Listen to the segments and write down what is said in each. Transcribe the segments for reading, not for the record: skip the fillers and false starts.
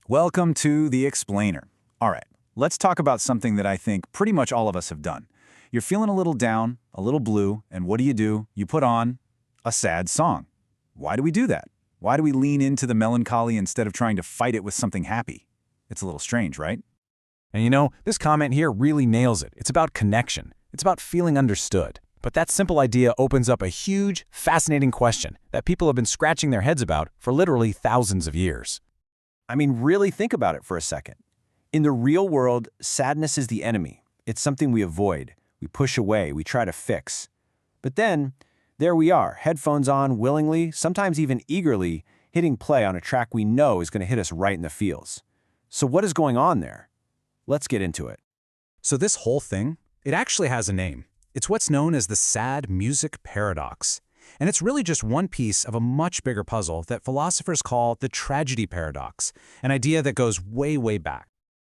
Welcome to The Explainer. All right, let's talk about something that I think pretty much all of us have done. You're feeling a little down, a little blue, and what do? You put on a sad song. Why do we do that? Why do we lean into the melancholy instead of trying to fight it with something happy? It's a little strange, right? And this comment here really nails it. It's about connection. It's about feeling understood. But that simple idea opens up a huge, fascinating question that people have been scratching their heads about for literally thousands of years. I mean, really think about it for a second. In the real world, sadness is the enemy. It's something we avoid, we push away, we try to fix. But then, there we are, headphones on, willingly, sometimes even eagerly, hitting play on a track we know is going to hit us right in the feels. So what is going on there? Let's get into it. So this whole thing, it actually has a name. It's what's known as the sad music paradox. And it's really just one piece of a much bigger puzzle that philosophers call the tragedy paradox, an idea that goes way, way back.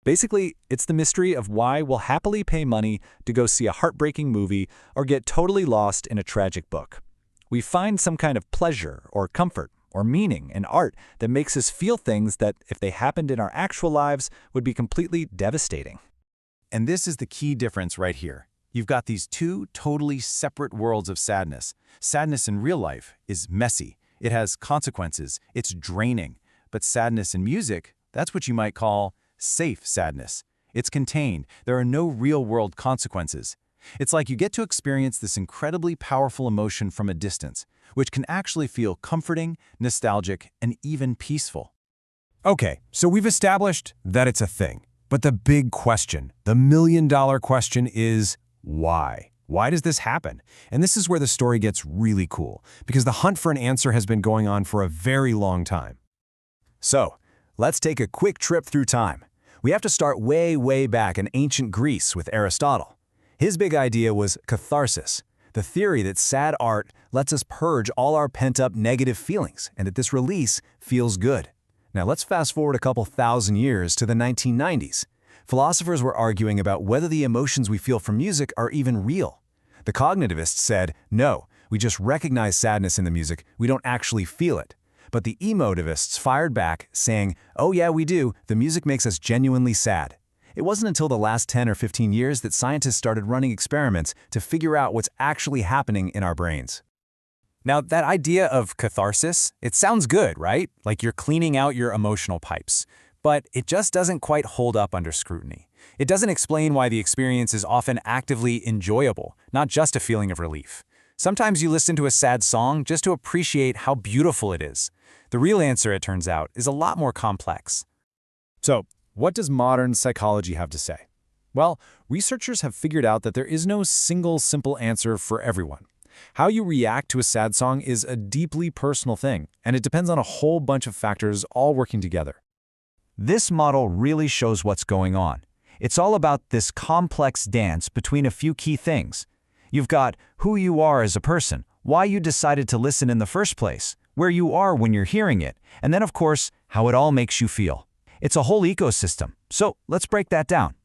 Basically, it's the mystery of why we'll happily pay money to go see a heartbreaking movie or get totally lost in a tragic book. We find some kind of pleasure or comfort or meaning in art that makes us feel things that, if they happened in our actual lives, would be completely devastating. And this is the key difference right here. You've got these two totally separate worlds of sadness. Sadness in real life is messy. It has consequences. It's draining. But sadness in music, that's what you might call safe sadness. It's contained. There are no real-world consequences. It's like you get to experience this incredibly powerful emotion from a distance, which can actually feel comforting, nostalgic, and even peaceful. Okay, so we've established that it's a thing. But the big question, the million-dollar question is, why? Why does this happen? And this is where the story gets really cool, because the hunt for an answer has been going on for a very long time. So, let's take a quick trip through time. We have to start way, way back in ancient Greece with Aristotle. His big idea was catharsis, the theory that sad art lets us purge all our pent-up negative feelings and that this release feels good. Now let's fast forward a couple thousand years to the 1990s. Philosophers were arguing about whether the emotions we feel from music are even real. The cognitivists said, no, we just recognize sadness in the music, we don't actually feel it. But the emotivists fired back, saying, oh yeah, we do, the music makes us genuinely sad. It wasn't until the last 10 or 15 years that scientists started running experiments to figure out what's actually happening in our brains. Now, that idea of catharsis, it sounds good, right? Like you're cleaning out your emotional pipes. But it just doesn't quite hold up under scrutiny. It doesn't explain why the experience is often actively enjoyable, not just a feeling of relief. Sometimes you listen to a sad song just to appreciate how beautiful it is. The real answer, it turns out, is a lot more complex. So, what does modern psychology have to say? Well, researchers have figured out that there is no single simple answer for everyone. How you react to a sad song is a deeply personal thing, and it depends on a whole bunch of factors all working together. This model really shows what's going on. It's all about this complex dance between a few key things. You've got who you are as a person, why you decided to listen in the first place, where you are when you're hearing it, and then, of course, how it all makes you feel. It's a whole ecosystem, so let's break that down.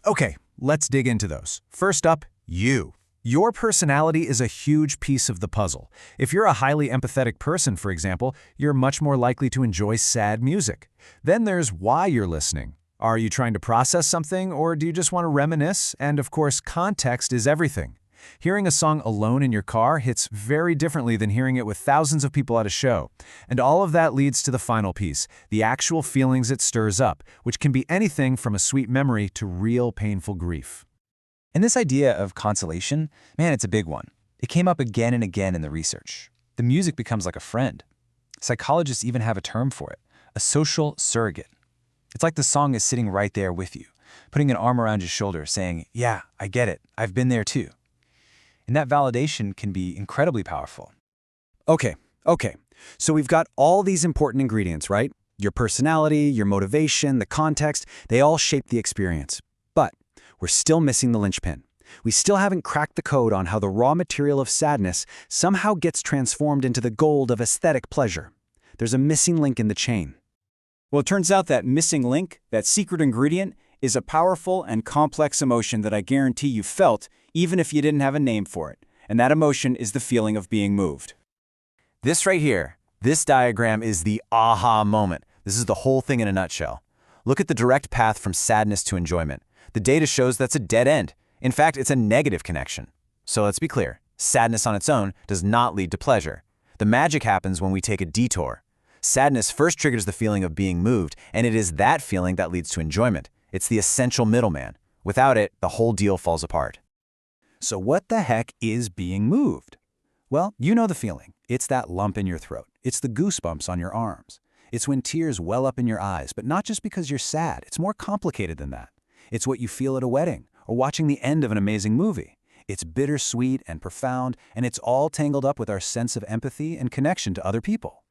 Okay, let's dig into those. First up, you. Your personality is a huge piece of the puzzle. If you're a highly empathetic person, for example, you're much more likely to enjoy sad music. Then there's why you're listening. Are you trying to process something, or do you just want to reminisce? And of course, context is everything. Hearing a song alone in your car hits very differently than hearing it with thousands of people at a show. And all of that leads to the final piece, the actual feelings it stirs up, which can be anything from a sweet memory to real painful grief. And this idea of consolation, man, it's a big one. It came up again and again in the research. The music becomes like a friend. Psychologists even have a term for it, a social surrogate. It's like the song is sitting right there with you, putting an arm around your shoulder saying, yeah, I get it, I've been there too. And that validation can be incredibly powerful. Okay. So we've got all these important ingredients, right? Your personality, your motivation, the context, they all shape the experience. But we're still missing the linchpin. We still haven't cracked the code on how the raw material of sadness somehow gets transformed into the gold of aesthetic pleasure. There's a missing link in the chain. Well, it turns out that missing link, that secret ingredient, is a powerful and complex emotion that I guarantee you felt even if you didn't have a name for it. And that emotion is the feeling of being moved. This right here, this diagram is the aha moment, This is the whole thing in a nutshell. Look at the direct path from sadness to enjoyment. The data shows that's a dead end. In fact, it's a negative connection. So let's be clear. Sadness on its own does not lead to pleasure. The magic happens when we take a detour. Sadness first triggers the feeling of being moved, and it is that feeling that leads to enjoyment. It's the essential middleman. Without it, the whole deal falls apart. So what the heck is being moved? Well, you know the feeling. It's that lump in your throat. It's the goosebumps on your arms. It's when tears well up in your eyes, but not just because you're sad. It's more complicated than that. It's what you feel at a wedding or watching the end of an amazing movie. It's bittersweet and profound, and it's all tangled up with our sense of empathy and connection to other people.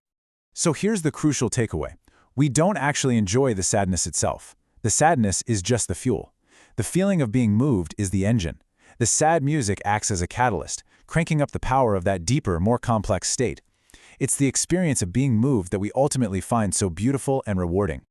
So here's the crucial takeaway. We don't actually enjoy the sadness itself. The sadness is just the fuel. The feeling of being moved is the engine. The sad music acts as a catalyst, cranking up the power of that deeper, more complex state. It's the experience of being moved that we ultimately find so beautiful and rewarding.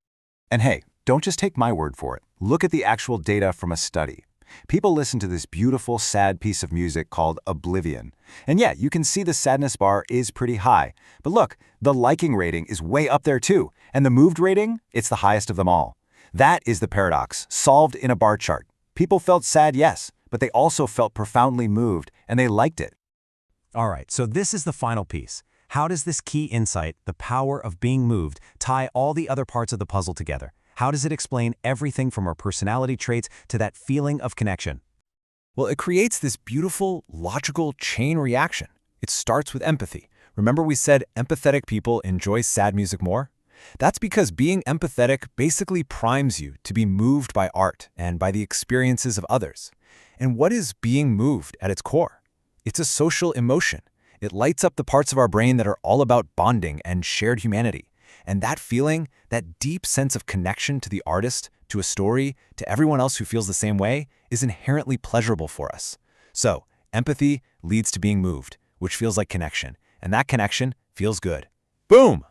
And hey, don't just take my word for it. Look at the actual data from a study. People listen to this beautiful, sad piece of music called Oblivion. And yeah, you can see the sadness bar is pretty high. But look, the liking rating is way up there too. And the moved rating, it's the highest of them all. That is the paradox, solved in a bar chart. People felt sad, yes, but they also felt profoundly moved, and they liked it. All right, so this is the final piece. How does this key insight, the power of being moved, tie all the other parts of the puzzle together? How does it explain everything from our personality traits to that feeling of connection? Well, it creates this beautiful, logical chain reaction. It starts with empathy. Remember we said empathetic people enjoy sad music more? That's because being empathetic basically primes you to be moved by art and by the experiences of others. And what is being moved at its core? It's a social emotion. It lights up the parts of our brain that are all about bonding and shared humanity. And that feeling, that deep sense of connection to the artist, to a story, to everyone else who feels the same way, is inherently pleasurable for us. So, empathy leads to being moved, which feels like connection. And that connection feels good. Boom!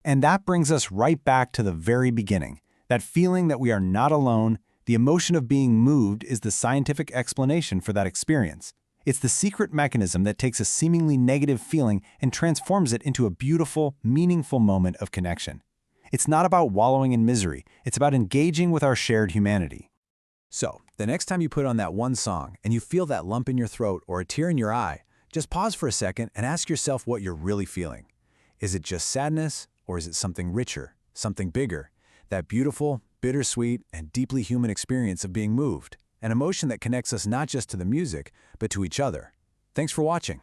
And that brings us right back to the very beginning. That feeling that we are not alone, the emotion of being moved is the scientific explanation for that experience. It's the secret mechanism that takes a seemingly negative feeling and transforms it into a beautiful, meaningful moment of connection. It's not about wallowing in misery. It's about engaging with our shared humanity. So, the next time you put on that one song and you feel that lump in your throat or a tear in your eye, just pause for a second and ask yourself what you're really feeling. Is it just sadness, or is it something richer, something bigger? That beautiful, bittersweet, and deeply human experience of being moved. An emotion that connects us not just to the music, but to each other. Thanks for watching.